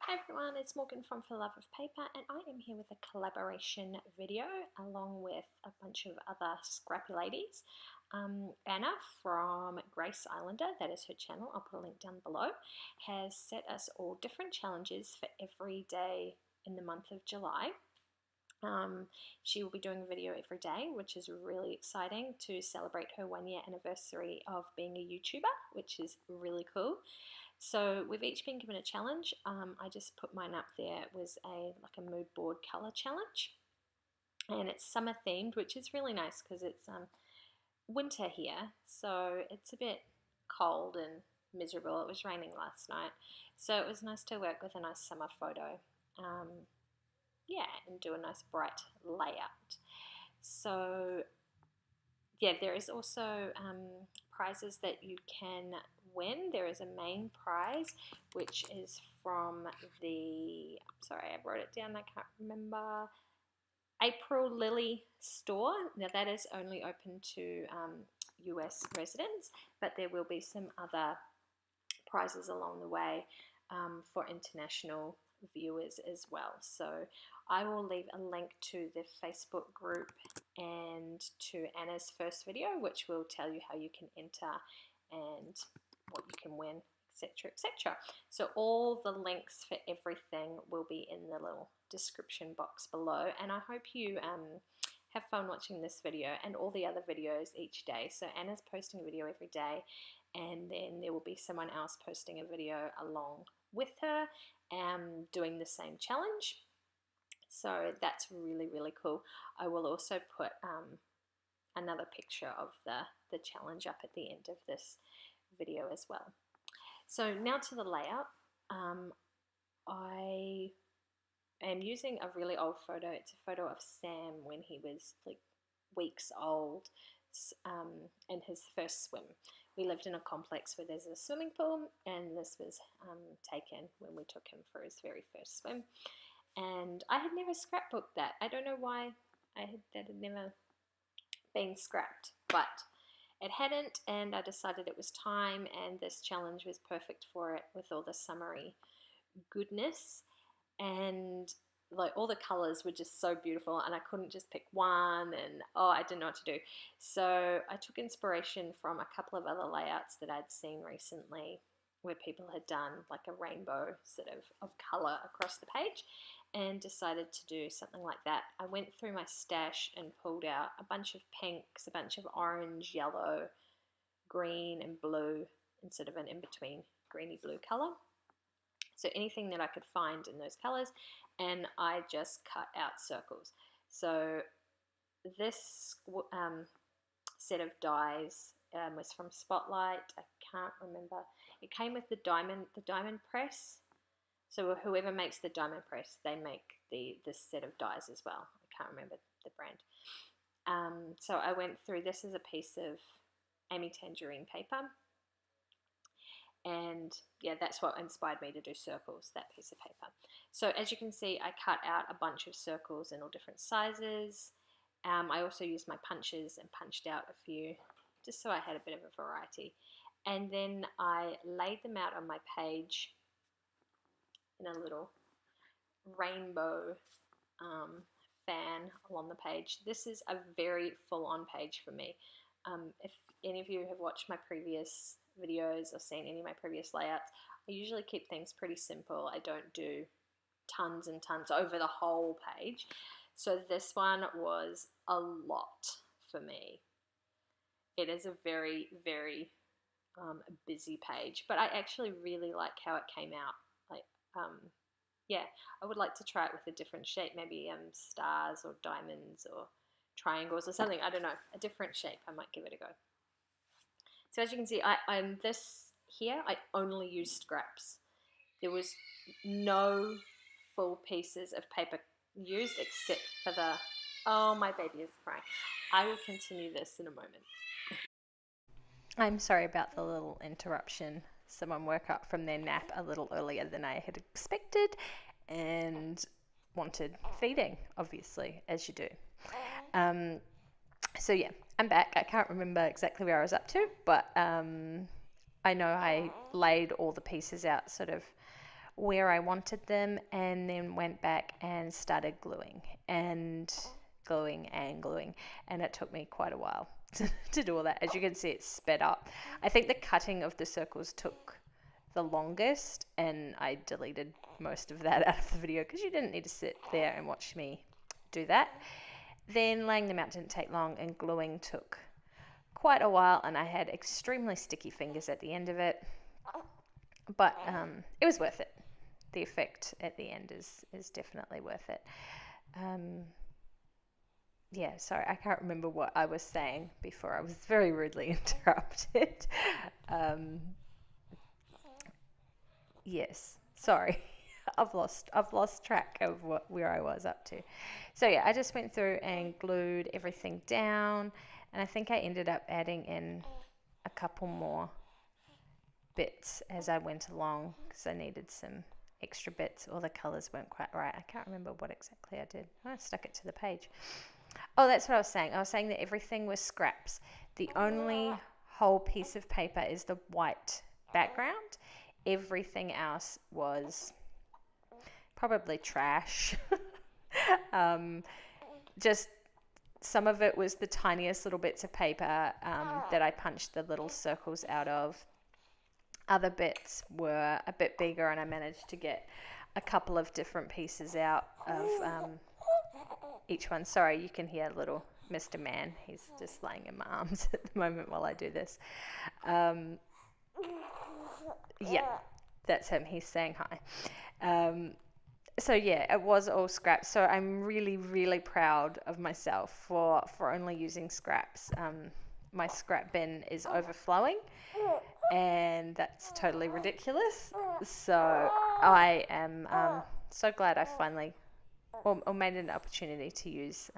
Hi everyone, it's Morgan from For Love of Paper, and I am here with a collaboration video along with a bunch of other scrappy ladies. Anna from Grace Islander, that is her channel, I'll put a link down below, has set us all different challenges for every day in the month of July. She will be doing a video every day, which is really exciting to celebrate her 1 year anniversary of being a YouTuber, which is really cool. So we've each been given a challenge. I just put mine up there. It was like a mood board color challenge, and it's summer themed, which is really nice because it's winter here, so it's a bit cold and miserable. It was raining last night, so it was nice to work with a nice summer photo. Yeah, and do a nice bright layout. So yeah, there is also prizes that you can win. There is a main prize, which is from the, sorry, I wrote it down, I can't remember, April Lily store. Now that is only open to US residents, but there will be some other prizes along the way for international viewers as well. So I will leave a link to the Facebook group and to Anna's first video, which will tell you how you can enter and what you can win, etc, etc. So all the links for everything will be in the little description box below, and I hope you have fun watching this video and all the other videos each day. So Anna's posting a video every day, and then there will be someone else posting a video along with her doing the same challenge. So that's really, really cool. I will also put another picture of the challenge up at the end of this video as well. So now to the layout. I am using a really old photo. It's a photo of Sam when he was like weeks old in his first swim. We lived in a complex where there's a swimming pool, and this was taken when we took him for his very first swim. And I had never scrapbooked that. I don't know why that had never been scrapped, but it hadn't, and I decided it was time, and this challenge was perfect for it with all the summery goodness. And like all the colors were just so beautiful, and I couldn't just pick one, and I didn't know what to do. So I took inspiration from a couple of other layouts that I'd seen recently where people had done like a rainbow sort of color across the page, and decided to do something like that. I went through my stash and pulled out a bunch of pinks, a bunch of orange, yellow, green and blue, instead of an in-between greeny blue color. So anything that I could find in those colors, and I just cut out circles. So this set of dies was from Spotlight. I can't remember. It came with the diamond press. So whoever makes the diamond press, they make this set of dies as well. I can't remember the brand. So I went through. This is a piece of Amy Tangerine paper. And yeah, that's what inspired me to do circles, that piece of paper. So as you can see, I cut out a bunch of circles in all different sizes. I also used my punches and punched out a few, just so I had a bit of a variety. And then I laid them out on my page in a little rainbow fan along the page. This is a very full-on page for me. If any of you have watched my previous videos or seen any of my previous layouts, I usually keep things pretty simple. I don't do tons and tons over the whole page. So this one was a lot for me. It is a very, very busy page, but I actually really like how it came out. Like, yeah, I would like to try it with a different shape, maybe stars or diamonds or triangles or something. I don't know, a different shape. I might give it a go. So as you can see, this here, I only used scraps. There was no full pieces of paper used except for the, oh, my baby is crying. I will continue this in a moment. I'm sorry about the little interruption. Someone woke up from their nap a little earlier than I had expected and wanted feeding, obviously, as you do. So yeah, I'm back. I can't remember exactly where I was up to, but I know I laid all the pieces out sort of where I wanted them, and then went back and started gluing and gluing and gluing, and it took me quite a while to do all that. As you can see, it's sped up. I think the cutting of the circles took the longest, and I deleted most of that out of the video because you didn't need to sit there and watch me do that. Then laying them out didn't take long, and gluing took quite a while, and I had extremely sticky fingers at the end of it, but it was worth it. The effect at the end is definitely worth it. Yeah, sorry, I can't remember what I was saying before. I was very rudely interrupted. Yes, sorry. I've lost track of where I was up to. So yeah, I just went through and glued everything down, and I think I ended up adding in a couple more bits as I went along because I needed some extra bits, or the colours weren't quite right. I can't remember what exactly I did. I stuck it to the page. Oh, that's what I was saying. I was saying that everything was scraps. The only whole piece of paper is the white background. Everything else was probably trash. Just some of it was the tiniest little bits of paper that I punched the little circles out of. Other bits were a bit bigger, and I managed to get a couple of different pieces out of each one. Sorry, you can hear little Mr. Man. He's just laying in my arms at the moment while I do this. Yeah, that's him. He's saying hi. So yeah, it was all scraps. So I'm really, really proud of myself for only using scraps. My scrap bin is overflowing, and that's totally ridiculous. So I am so glad I finally or made an opportunity to use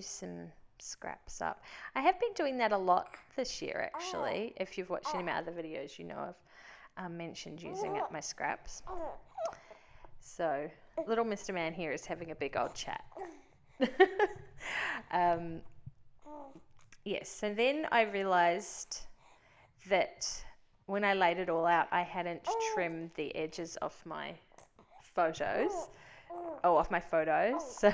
some scraps up. I have been doing that a lot this year, actually. If you've watched any of my other videos, you know I've mentioned using up my scraps. So little Mr. Man here is having a big old chat. Yes, so then I realised that when I laid it all out, I hadn't trimmed the edges off my photos. Off my photos. So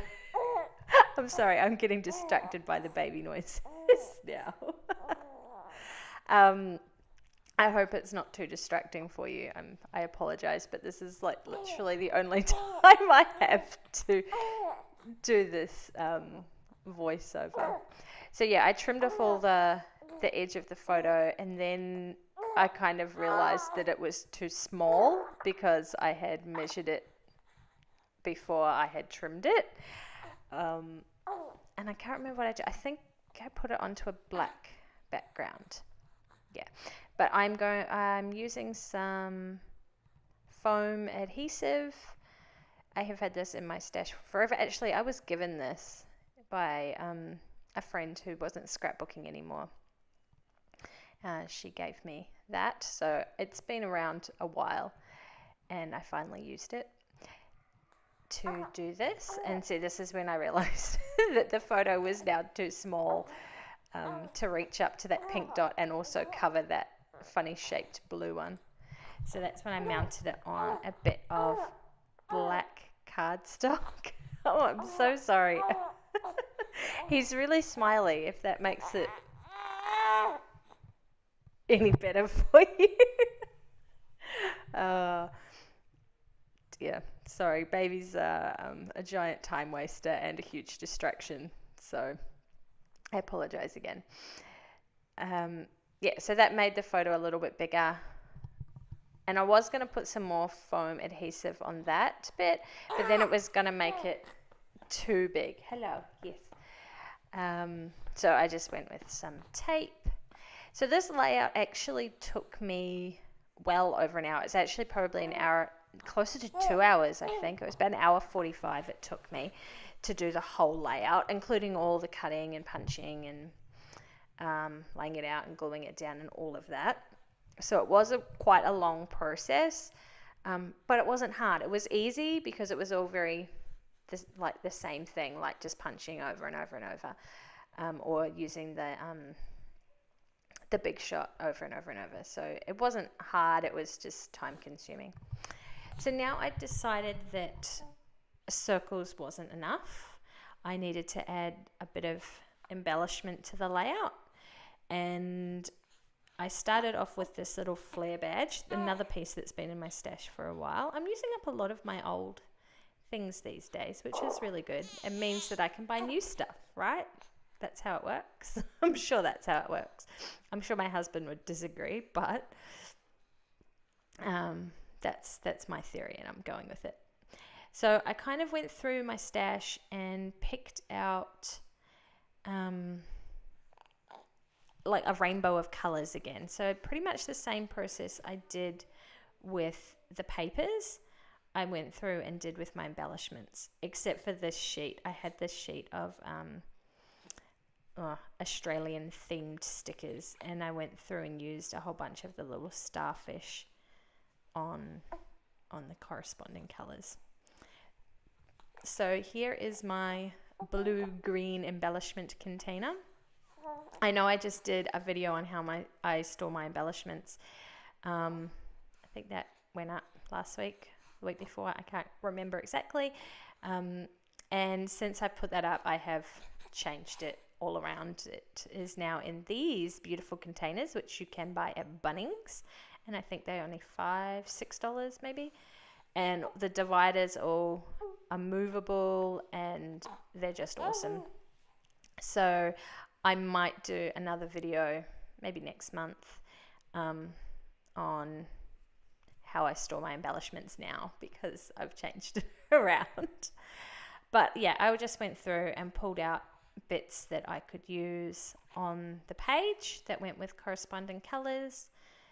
I'm sorry, I'm getting distracted by the baby noises now. I hope it's not too distracting for you. I apologize, but this is like literally the only time I have to do this voiceover. So yeah, I trimmed off all the edge of the photo, and then I kind of realized that it was too small because I had measured it before I had trimmed it. And I can't remember what I did. I think I put it onto a black background. Yeah. But I'm using some foam adhesive. I have had this in my stash forever. Actually, I was given this by a friend who wasn't scrapbooking anymore. She gave me that. So it's been around a while, and I finally used it to do this. And so this is when I realized that the photo was now too small to reach up to that pink dot and also cover that funny shaped blue one. So that's when I mounted it on a bit of black cardstock. Oh, I'm so sorry. He's really smiley, if that makes it any better for you. Yeah, sorry, baby's a giant time waster and a huge distraction, so I apologize again. Yeah, so that made the photo a little bit bigger, and I was going to put some more foam adhesive on that bit, but then it was going to make it too big. Hello, yes. So I just went with some tape. So this layout actually took me well over an hour. It's actually probably an hour, closer to 2 hours, I think. It was about an hour 45 it took me to do the whole layout, including all the cutting and punching and laying it out and gluing it down and all of that. So it was quite a long process, but it wasn't hard. It was easy because it was all very like the same thing, like just punching over and over and over, or using the big shot over and over and over. So it wasn't hard, it was just time consuming. So now I decided that circles wasn't enough. I needed to add a bit of embellishment to the layout, and I started off with this little flare badge, another piece that's been in my stash for a while. I'm using up a lot of my old things these days, which is really good. It means that I can buy new stuff, right? That's how it works. I'm sure that's how it works. I'm sure my husband would disagree, but that's my theory, and I'm going with it. So I kind of went through my stash and picked out like a rainbow of colors again. So pretty much the same process I did with the papers, I went through and did with my embellishments, except for this sheet. I had this sheet of Australian themed stickers, and I went through and used a whole bunch of the little starfish on the corresponding colors. So here is my blue-green embellishment container. I know I just did a video on how I store my embellishments. I think that went up last week, the week before, I can't remember exactly. And since I put that up, I have changed it all around. It is now in these beautiful containers, which you can buy at Bunnings, and I think they're only $5-6 maybe. And the dividers all are movable, and they're just awesome. So I might do another video maybe next month on how I store my embellishments now, because I've changed it around. But yeah, I just went through and pulled out bits that I could use on the page that went with corresponding colors.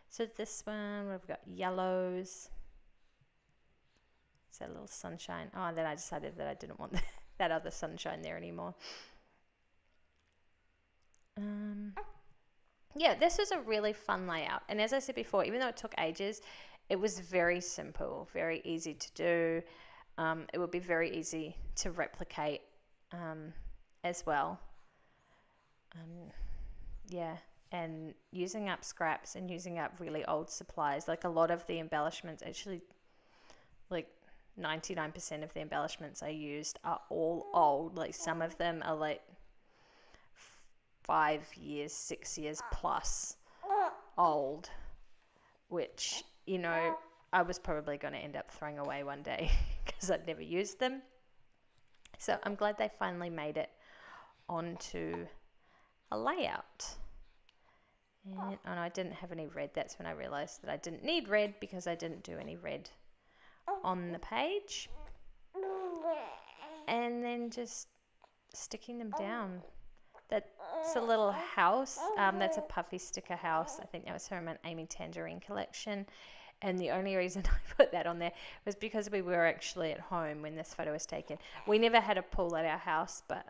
So this one, we've got yellows. It's that little sunshine. Oh, and then I decided that I didn't want that other sunshine there anymore. Yeah, this was a really fun layout. And as I said before, even though it took ages, it was very simple, very easy to do. It would be very easy to replicate as well. Yeah, and using up scraps and using up really old supplies. Like a lot of the embellishments, actually, like 99% of the embellishments I used are all old. Like some of them are like 5 years, 6 years plus old, which, you know, I was probably going to end up throwing away one day because I'd never used them. So I'm glad they finally made it onto a layout. And oh no, I didn't have any red. That's when I realized that I didn't need red, because I didn't do any red on the page. And then just sticking them down. That's a little house. That's a puffy sticker house. I think that was from an Amy Tangerine collection. And the only reason I put that on there was because we were actually at home when this photo was taken. We never had a pool at our house, but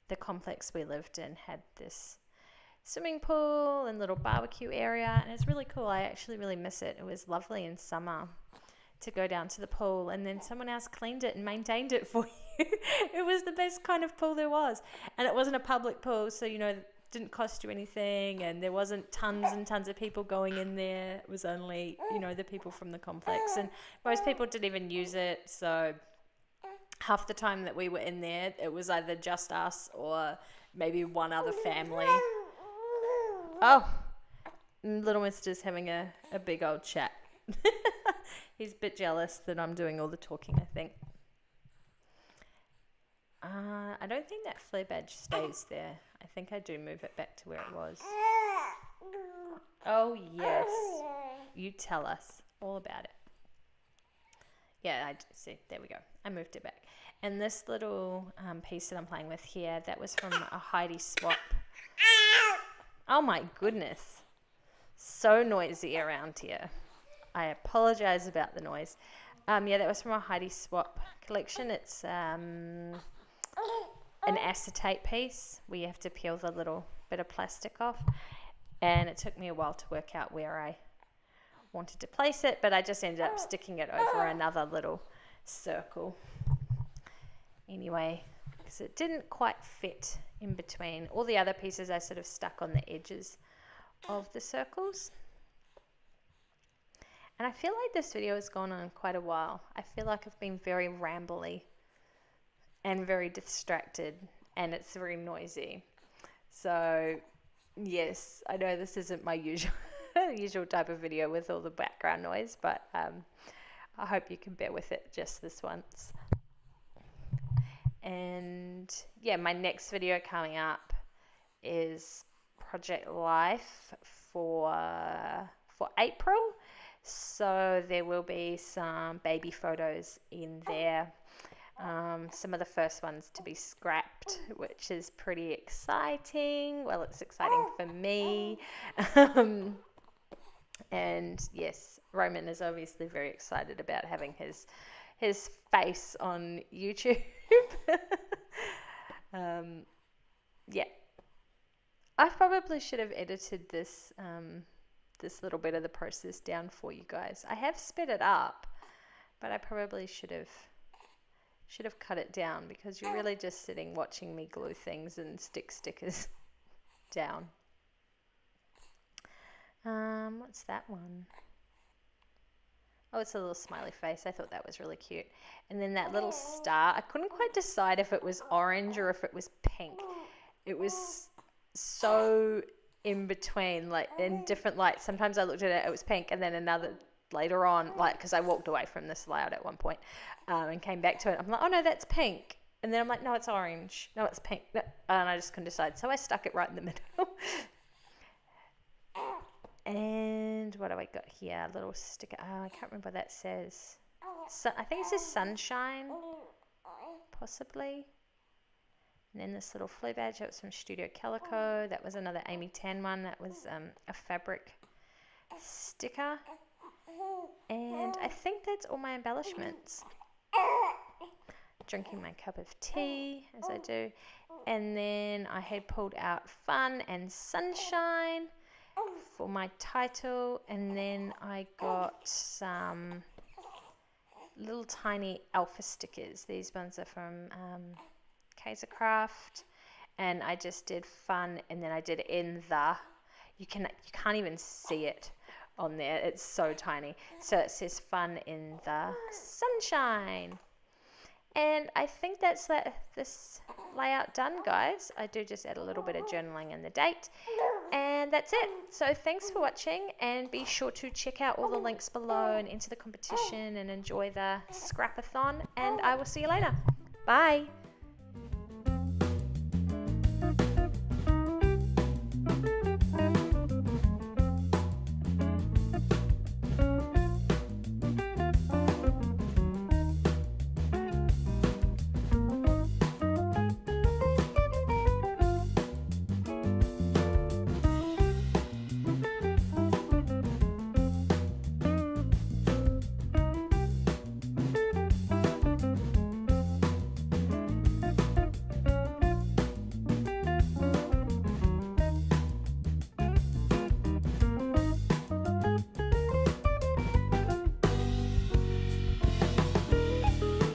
the complex we lived in had this swimming pool and little barbecue area, and it's really cool. I actually really miss it. It was lovely in summer to go down to the pool, and then someone else cleaned it and maintained it for you. It was the best kind of pool there was, and it wasn't a public pool, so, you know, it didn't cost you anything, and there wasn't tons and tons of people going in there. It was only, you know, the people from the complex, and most people didn't even use it. So half the time that we were in there, it was either just us or maybe one other family. Oh, little mister's having a big old chat. He's a bit jealous that I'm doing all the talking, I think. I don't think that flare badge stays there. I think I do move it back to where it was. Oh, yes. You tell us all about it. Yeah, I see. There we go. I moved it back. And this little piece that I'm playing with here, that was from a Heidi swap. Oh, my goodness. So noisy around here. I apologize about the noise. Yeah, that was from a Heidi swap collection. It's an acetate piece where you have to peel the little bit of plastic off, and it took me a while to work out where I wanted to place it, but I just ended up sticking it over another little circle anyway, because it didn't quite fit in between. All the other pieces I sort of stuck on the edges of the circles. And I feel like this video has gone on quite a while. I feel like I've been very rambly and very distracted, and it's very noisy. So yes, I know this isn't my usual type of video with all the background noise, but I hope you can bear with it just this once. And yeah, my next video coming up is Project Life for April. So there will be some baby photos in there. Some of the first ones to be scrapped, which is pretty exciting. Well, it's exciting for me. And yes, Roman is obviously very excited about having his face on YouTube. Yeah, I probably should have edited this this little bit of the process down for you guys. I have sped it up, but I probably should have cut it down, because you're really just sitting watching me glue things and stick stickers down. What's that one? Oh, it's a little smiley face. I thought that was really cute. And then that little star, I couldn't quite decide if it was orange or if it was pink. It was so in between, like in different lights. Sometimes I looked at it, it was pink, and then another later on, like, because I walked away from this layout at one point and came back to it. I'm like, oh no, that's pink. And then I'm like, no, it's orange. No, it's pink. No. And I just couldn't decide. So I stuck it right in the middle. And what do I got here? A little sticker. Oh, I can't remember what that says. So, I think it says Sunshine, possibly. And then this little flea badge, that was from Studio Calico. That was another Amy Tan one. That was a fabric sticker. And I think that's all my embellishments. Drinking my cup of tea, as I do. And then I had pulled out Fun and Sunshine for my title, and then I got some little tiny alpha stickers. These ones are from Kaisercraft, and I just did Fun, and then I did in the. You can't even see it on there. It's so tiny. So it says Fun in the Sunshine. And I think that's this layout done, guys. I do just add a little bit of journaling and the date. And that's it. So thanks for watching, and be sure to check out all the links below and enter the competition and enjoy the scrapathon. And I will see you later. Bye.